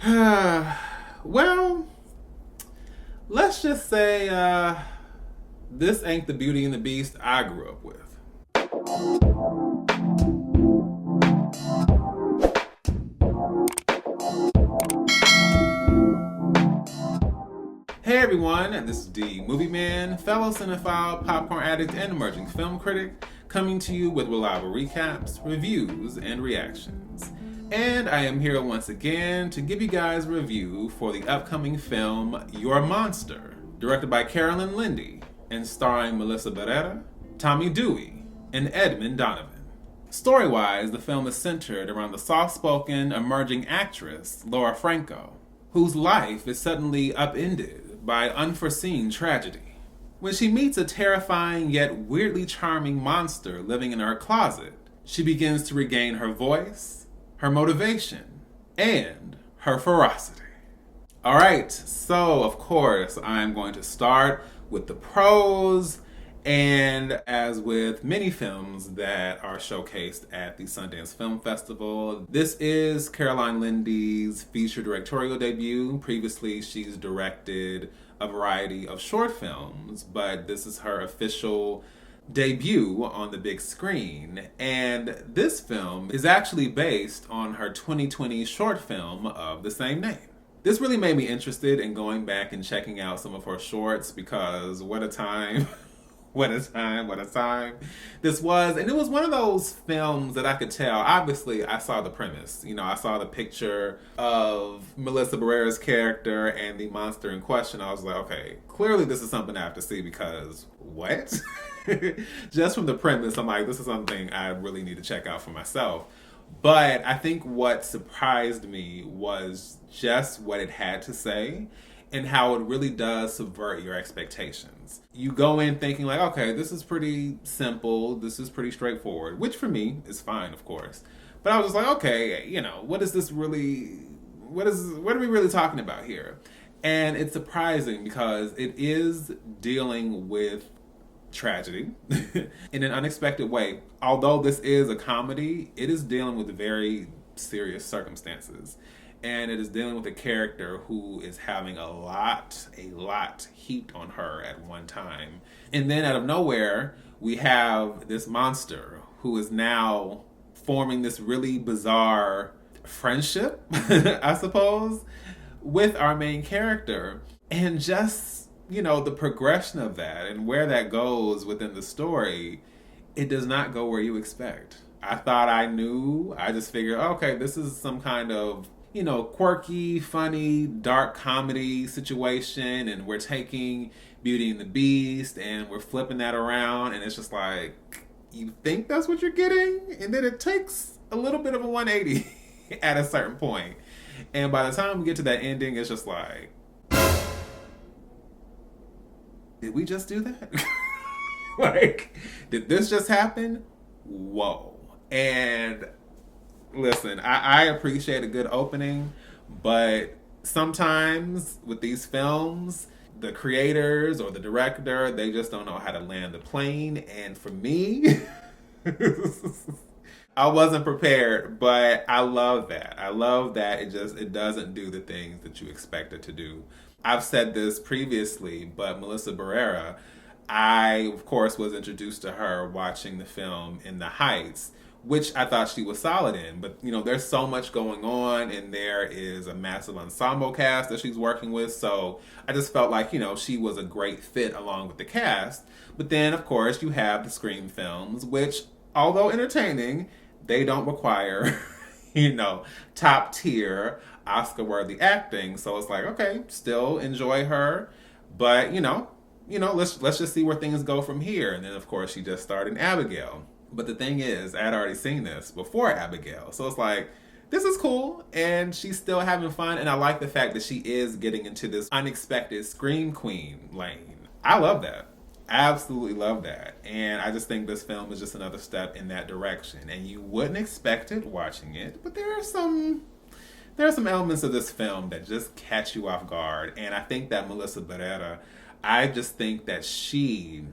Well, let's just say this ain't the Beauty and the Beast I grew up with. Hey everyone, this is Dmovieman, fellow cinephile, popcorn addict, and emerging film critic, coming to you with reliable recaps, reviews, and reactions. And I am here once again to give you guys a review for the upcoming film Your Monster, directed by Lindy, and starring Melissa Barrera, Tommy Dewey, and Edmund Donovan. Story-wise, the film is centered around the soft-spoken, emerging actress, Laura Franco, whose life is suddenly upended by unforeseen tragedy. When she meets a terrifying yet weirdly charming monster living in her closet, she begins to regain her voice, her motivation, and her ferocity. Alright, so of course I'm going to start with the pros, and as with many films that are showcased at the Sundance Film Festival, this is Lindy's feature directorial debut. Previously, she's directed a variety of short films, but this is her official debut on the big screen. And this film is actually based on her 2020 short film of the same name. This really made me interested in going back and checking out some of her shorts because what a time. What a time this was. And it was one of those films that I could tell. Obviously, I saw the premise. I saw the picture of Melissa Barrera's character and the monster in question. I was like, okay, clearly this is something I have to see because what? Just from the premise, I'm like, this is something I really need to check out for myself. But I think what surprised me was just what it had to say and how it really does subvert your expectations. You go in thinking like, okay, this is pretty simple, this is pretty straightforward, which for me is fine, of course. But I was just like, okay, what is this really, what are we really talking about here? And it's surprising because it is dealing with tragedy in an unexpected way. Although this is a comedy, it is dealing with very serious circumstances. And it is dealing with a character who is having a lot heaped on her at one time. And then out of nowhere, we have this monster who is now forming this really bizarre friendship, I suppose, with our main character. And just, the progression of that and where that goes within the story, it does not go where you expect. I thought I knew. I just figured, okay, this is some kind of quirky, funny, dark comedy situation, and we're taking Beauty and the Beast and we're flipping that around, and it's just like, you think that's what you're getting? And then it takes a little bit of a 180 at a certain point. And by the time we get to that ending, it's just like, did we just do that? Like, did this just happen? Whoa. And listen, I appreciate a good opening, but sometimes with these films, the creators or the director, they just don't know how to land the plane. And for me, I wasn't prepared, but I love that. I love that it doesn't do the things that you expect it to do. I've said this previously, but Melissa Barrera, I, of course, was introduced to her watching the film In the Heights, which I thought she was solid in. But, there's so much going on, and there is a massive ensemble cast that she's working with. So I just felt like, she was a great fit along with the cast. But then, of course, you have the Scream films, which, although entertaining, they don't require, top tier Oscar-worthy acting. So it's like, okay, still enjoy her. But, let's just see where things go from here. And then, of course, she just starred in Abigail. But the thing is, I had already seen this before Abigail. So it's like, this is cool. And she's still having fun. And I like the fact that she is getting into this unexpected Scream Queen lane. I love that. Absolutely love that. And I just think this film is just another step in that direction. And you wouldn't expect it watching it. But there are some elements of this film that just catch you off guard. And I think that Melissa Barrera, I just think that she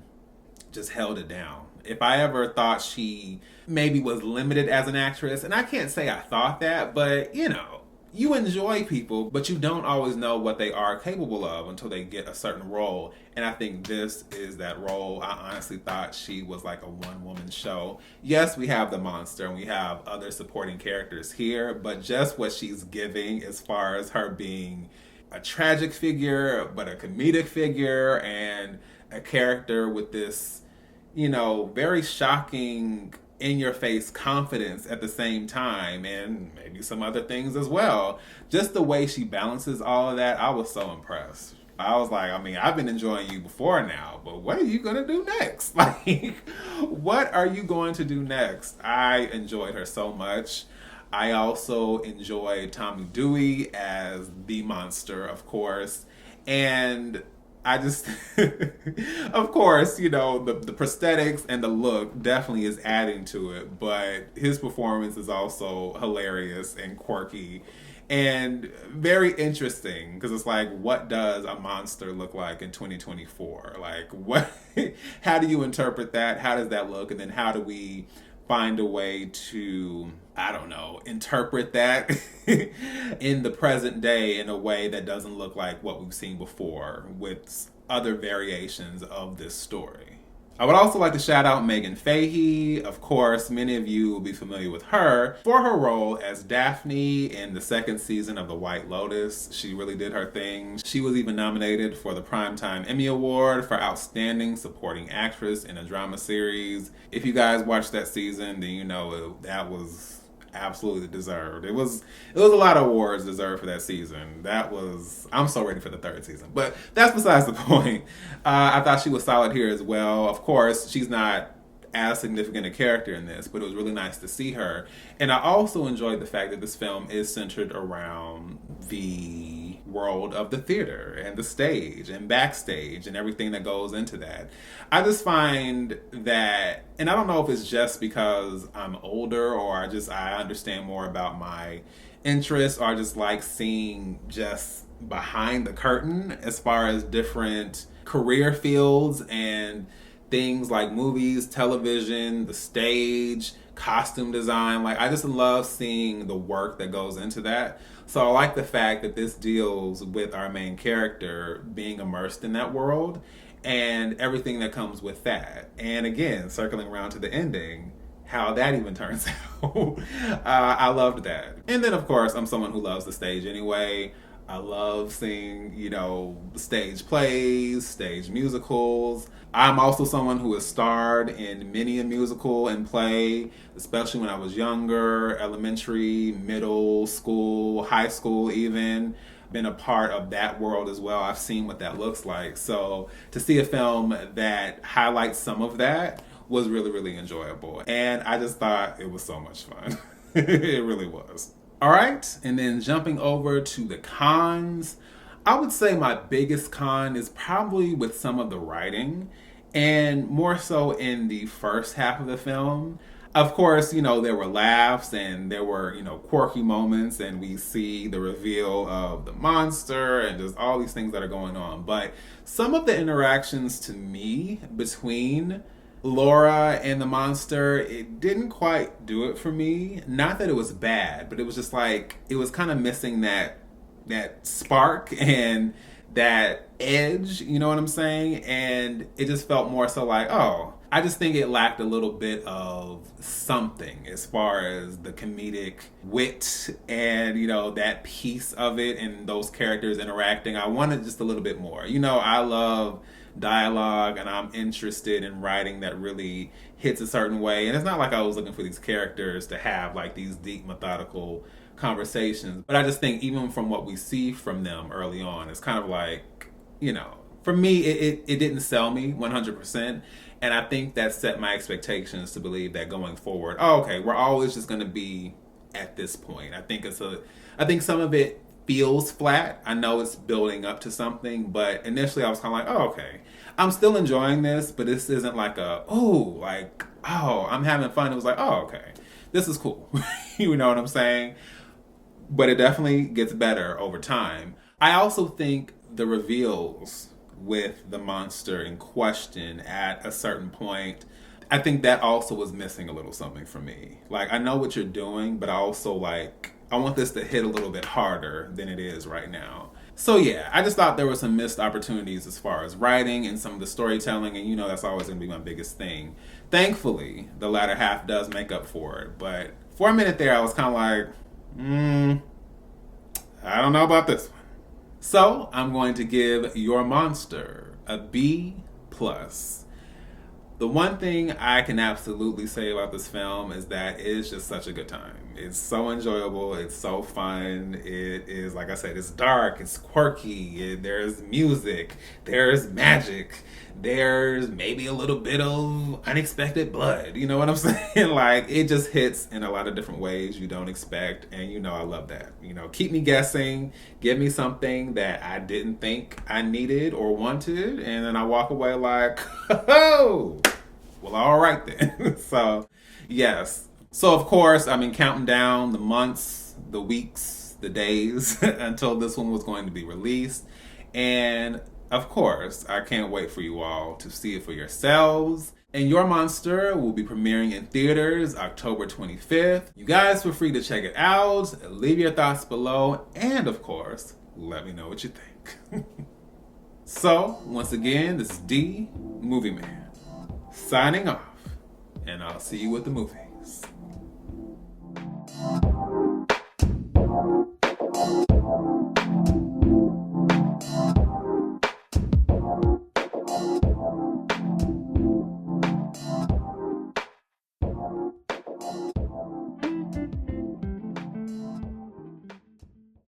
just held it down. If I ever thought she maybe was limited as an actress, and I can't say I thought that, but you enjoy people, but you don't always know what they are capable of until they get a certain role. And I think this is that role. I honestly thought she was like a one-woman show. Yes, we have the monster and we have other supporting characters here, but just what she's giving as far as her being a tragic figure, but a comedic figure, and a character with this, very shocking, in your face confidence at the same time, and maybe some other things as well. Just the way she balances all of that, I was so impressed. I was like, I've been enjoying you before now, but what are you going to do next? Like, what are you going to do next? I enjoyed her so much. I also enjoyed Tommy Dewey as the monster, of course. And I just, of course, the prosthetics and the look definitely is adding to it, but his performance is also hilarious and quirky and very interesting, because it's like, what does a monster look like in 2024? Like, how do you interpret that? How does that look? And then how do we find a way to, I don't know, interpret that in the present day in a way that doesn't look like what we've seen before with other variations of this story. I would also like to shout out Meghann Fahy. Of course, many of you will be familiar with her for her role as Daphne in the second season of The White Lotus. She really did her thing. She was even nominated for the Primetime Emmy Award for Outstanding Supporting Actress in a Drama Series. If you guys watched that season, then you know that was absolutely deserved. It was a lot of awards deserved for that season. I'm so ready for the third season, but that's besides the point. I thought she was solid here as well. Of course, she's not as significant a character in this, but it was really nice to see her. And I also enjoyed the fact that this film is centered around the world of the theater and the stage and backstage and everything that goes into that. I just find that, and I don't know if it's just because I'm older or I understand more about my interests, or I just like seeing just behind the curtain as far as different career fields and things like movies, television, the stage, costume design. Like, I just love seeing the work that goes into that. So I like the fact that this deals with our main character being immersed in that world and everything that comes with that. And again, circling around to the ending, how that even turns out. I loved that. And then, of course, I'm someone who loves the stage anyway. I love seeing, stage plays, stage musicals. I'm also someone who has starred in many a musical and play, especially when I was younger, elementary, middle school, high school even. Been a part of that world as well. I've seen what that looks like. So to see a film that highlights some of that was really, really enjoyable. And I just thought it was so much fun. It really was. All right, and then jumping over to the cons, I would say my biggest con is probably with some of the writing, and more so in the first half of the film. Of course, there were laughs and there were, quirky moments, and we see the reveal of the monster and just all these things that are going on. But some of the interactions to me between Laura and the monster, it didn't quite do it for me. Not that it was bad, but it was just like, it was kind of missing that spark and that edge, you know what I'm saying? And it just felt more so like, oh, I just think it lacked a little bit of something as far as the comedic wit and, that piece of it and those characters interacting. I wanted just a little bit more. I love dialogue and I'm interested in writing that really hits a certain way. And it's not like I was looking for these characters to have like these deep, methodical conversations. But I just think even from what we see from them early on, it's kind of like, for me, it didn't sell me 100%. And I think that set my expectations to believe that going forward, we're always just going to be at this point. I think some of it feels flat. I know it's building up to something, but initially I was kind of like, I'm still enjoying this, but this isn't like I'm having fun. It was like, this is cool. You know what I'm saying? But it definitely gets better over time. I also think the reveals with the monster in question at a certain point, I think that also was missing a little something for me. Like, I know what you're doing, but I I want this to hit a little bit harder than it is right now. So yeah, I just thought there were some missed opportunities as far as writing and some of the storytelling, and that's always going to be my biggest thing. Thankfully, the latter half does make up for it, but for a minute there, I was kind of like, I don't know about this one. So I'm going to give Your Monster a B+. The one thing I can absolutely say about this film is that it is just such a good time. It's so enjoyable. It's so fun. It is, like I said, it's dark. It's quirky. There's music. There's magic. There's maybe a little bit of unexpected blood. You know what I'm saying? Like, it just hits in a lot of different ways you don't expect. And, I love that. Keep me guessing. Give me something that I didn't think I needed or wanted. And then I walk away like, oh, well, all right then. So, yes. So, of course, I've been counting down the months, the weeks, the days until this one was going to be released. And, of course, I can't wait for you all to see it for yourselves. And Your Monster will be premiering in theaters October 25th. You guys feel free to check it out, leave your thoughts below, and, of course, let me know what you think. So, once again, this is Dmovieman signing off, and I'll see you with the movie.